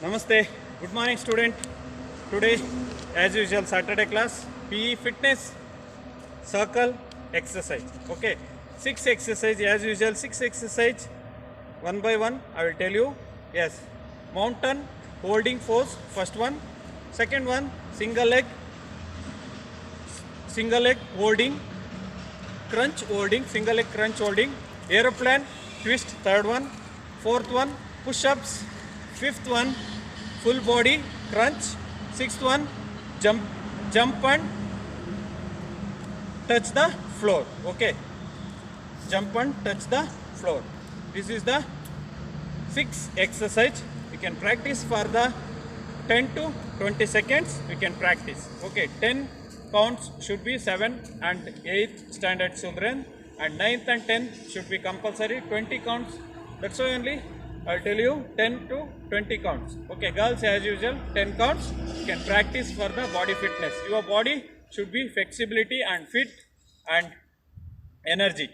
Namaste. Good morning, student. Today, as usual, Saturday class, PE fitness circle exercise. Okay, six exercise as usual. Six exercise one by one. I will tell you. Yes, mountain holding pose. First one. Second one, single leg holding, crunch holding, single leg crunch holding, aeroplane twist. Third one. Fourth one, push-ups. Fifth one, full body crunch. Sixth one, jump and touch the floor. Okay, jump and touch the floor. This is the six exercise. You can practice for the 10 to 20 seconds. We can practice. Okay, 10 counts should be 7 and 8 standard children, and 9th and 10th should be compulsory. 20 counts. That's why only I'll tell you 10 to 20 counts. Okay, girls, as usual, 10 counts. You can practice for the body fitness. Your body should be flexibility and fit and energy.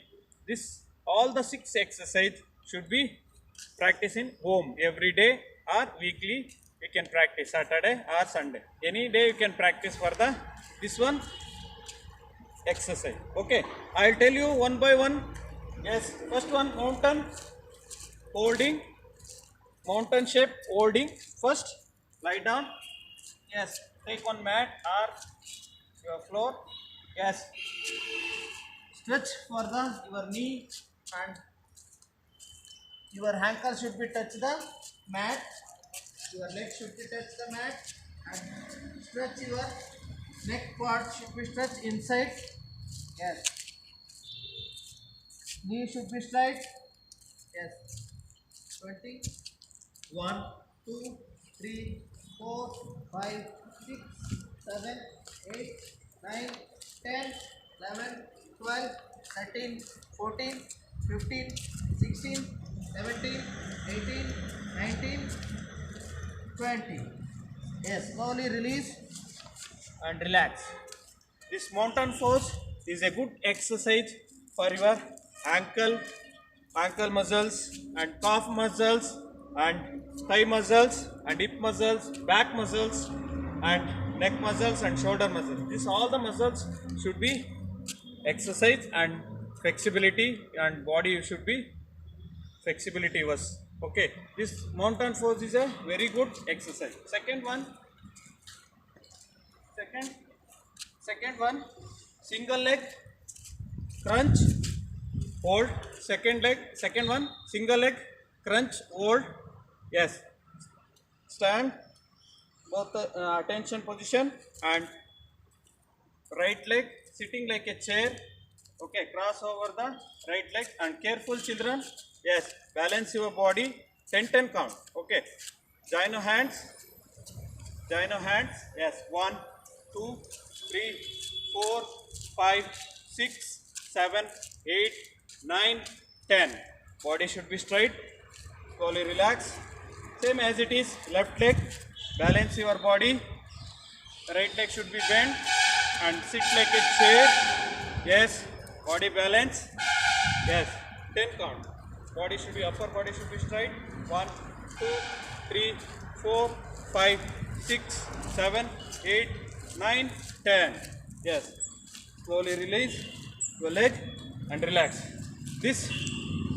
This all the six exercise should be practice in home every day or weekly. You can practice Saturday or Sunday. Any day you can practice for the this one exercise. Okay, I'll tell you one by one. Yes, first one, mountain holding, mountain shape holding. First, lie down. Yes, take one mat or your floor. Yes, stretch for the your knee and your ankle should be touch the mat. Your leg should be touch the mat and stretch your neck part should be stretched inside. Yes, knee should be straight. Yes, 20. 1, 2, 3, 4, 5, 6, 7, 8, 9, 10, 11, 12, 13, 14, 15, 16, 17, 18, 19, 20. Yes, slowly release and relax. This mountain pose is a good exercise for your ankle, ankle muscles and calf muscles and thigh muscles and hip muscles, back muscles and neck muscles and shoulder muscles. This all the muscles should be exercise and flexibility, and body should be flexibility was okay. This mountain pose is a very good exercise. Second second one, single leg crunch hold. Second one, single leg crunch hold. Yes, stand both the attention position and right leg sitting like a chair. Okay, cross over the right leg and careful children. Yes, balance your body. 10 count. Okay, join your hands. Yes, 1, 2, 3, 4, 5, 6, 7, 8, 9, 10. Body should be straight. Slowly relax. Same as it is. Left leg, balance your body. Right leg should be bent and sit like a chair. Yes, body balance. Yes, 10 count. Upper body should be straight. 1, 2, 3, 4, 5, 6, 7, 8, 9, 10. Yes, slowly release your leg and relax. This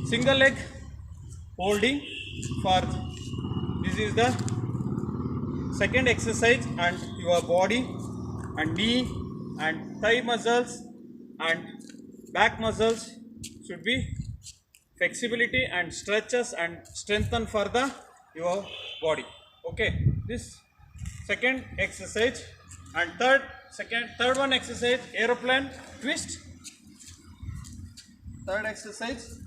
single leg holding for this is the second exercise, and your body and knee and thigh muscles and back muscles should be flexibility and stretches and strengthen for the your body. Okay, this second exercise. And third one exercise, aeroplane twist. Third exercise,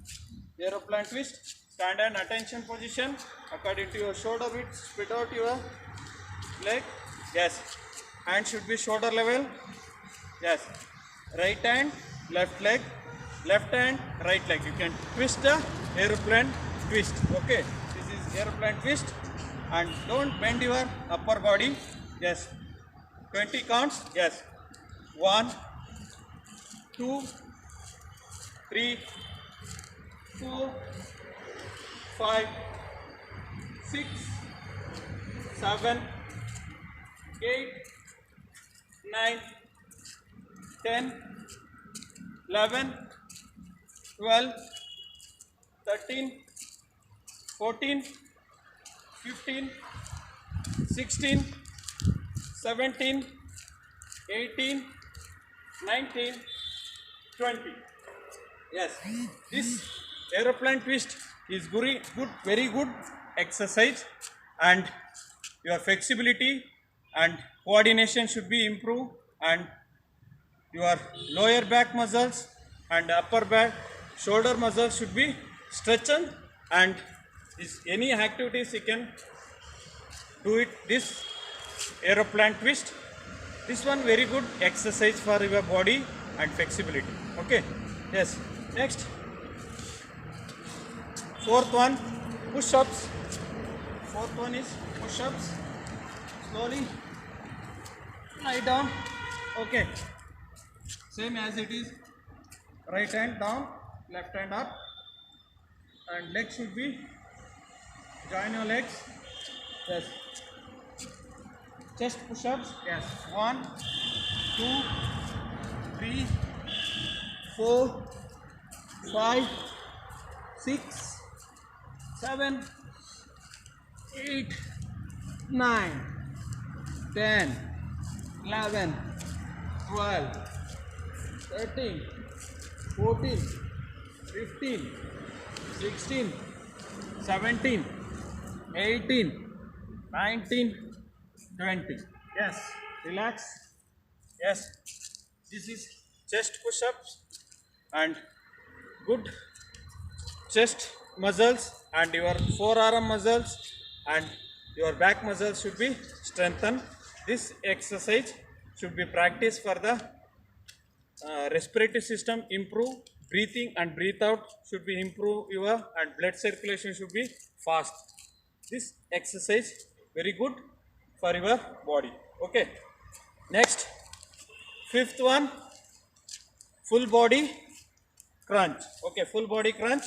aeroplane twist. Stand and attention position according to your shoulder width. Spread out your leg. Yes, hand should be shoulder level. Yes, right hand, left leg, left hand, right leg. You can twist the aeroplane twist. Okay, this is aeroplane twist, and don't bend your upper body. Yes, 20 counts. Yes, 1, 2, 3, 4, 5, 6, 7, 8, 9, 10, 11, 12, 13, 14, 15, 16, 17, 18, 19, 20. Yes, this aeroplane twist is very good exercise, and your flexibility and coordination should be improved, and your lower back muscles and upper back shoulder muscles should be strengthened, and any activities you can do it. This aeroplane twist, this one very good exercise for your body and flexibility. Okay, yes. Next, fourth one, push-ups. Fourth one is push-ups. Slowly lie down. Okay, same as it is. Right hand down, left hand up, and legs should be, join your legs. Yes. Chest push-ups. Yes. 1, 2, 3, 4, 5, 6, 7, 8, 9, 10, 11, 12, 13, 14, 15, 16, 17, 18, 19, 20. Yes, relax. Yes, this is chest push-ups, and good chest muscles and your forearm muscles and your back muscles should be strengthened. This exercise should be practiced for the respiratory system improve, breathing and breathe out should be improve your, and blood circulation should be fast. This exercise very good for your body. Okay, next, fifth one, full body crunch. Okay, full body crunch.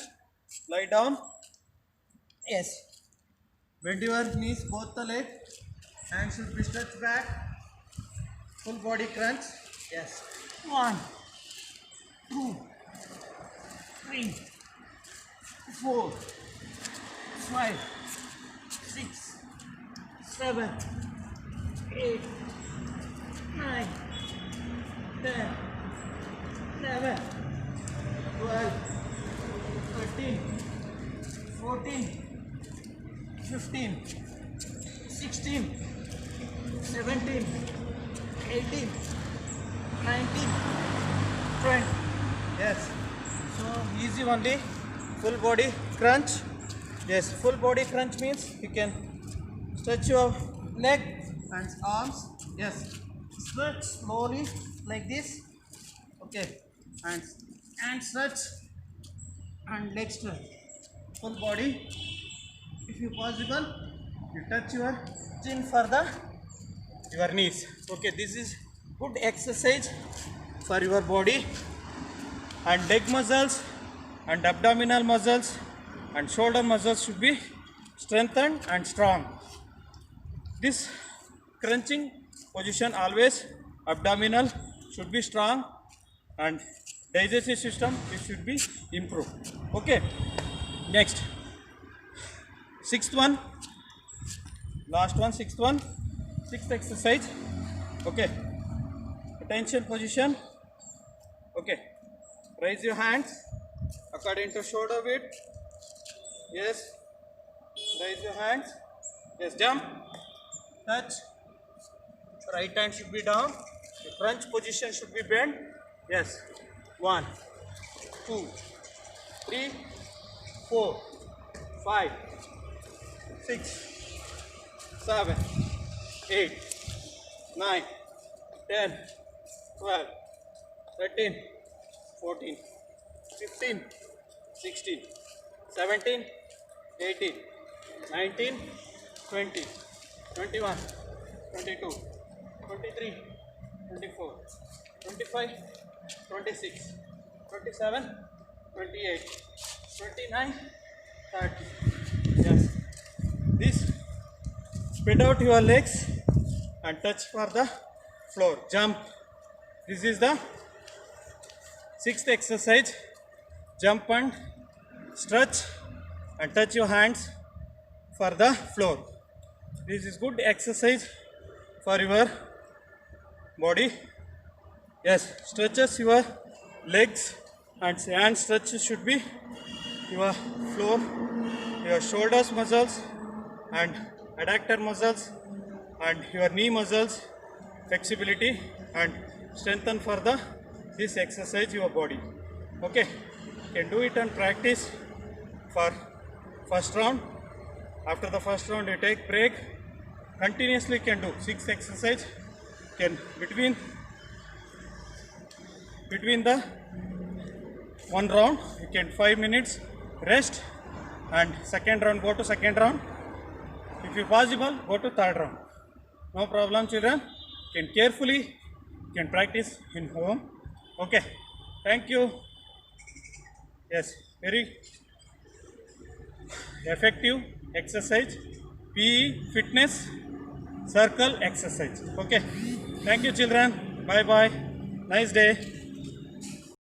Lie down. Yes, bend your knees, both the leg, hands should be stretched back. Full body crunch. Yes, 1, 2, 3, 4, 5, 6, 7, 8, 9, 10, 11, 12, 13, 14, 15, 16, 17, 18, 19, 20. Yes, so easy only. Full body crunch. Yes, full body crunch means you can stretch your leg and arms. Yes, stretch slowly like this. Okay, and stretch and leg stretch. Full body. If you possible, you touch your chin for your knees. Okay, this is good exercise for your body, and leg muscles and abdominal muscles and shoulder muscles should be strengthened and strong. This crunching position always abdominal should be strong, and digestive system it should be improved. Okay, next, sixth one, last one, sixth one, sixth exercise. Okay, attention position. Okay, raise your hands according to shoulder width. Yes, raise your hands. Yes, jump, touch. Right hand should be down. The crunch position should be bent. Yes, 1, 2, 3, 4, 5, 6, 7, 8, 9, 10, 12, 13, 14, 15, 16, 17, 18, 19, 20, 21, 22, 23, 24, 25, 26, 27, 28, 29, 30. Yes, this spread out your legs and touch for the floor. Jump. This is the sixth exercise. Jump and stretch and touch your hands for the floor. This is good exercise for your body. Yes, stretches your legs and hand stretch should be your floor, your shoulders muscles and adductor muscles and your knee muscles flexibility and strengthen for the this exercise your body. Okay, you can do it and practice for first round. After the first round you take break. Continuously can do 6 exercise. Can between the one round you can 5 minutes rest and second round go to second round. If you possible go to third round. No problem children. Can carefully can practice in home. Okay, thank you. Yes, very effective exercise. PE fitness circle exercise. Okay, thank you children. Bye bye. Nice day.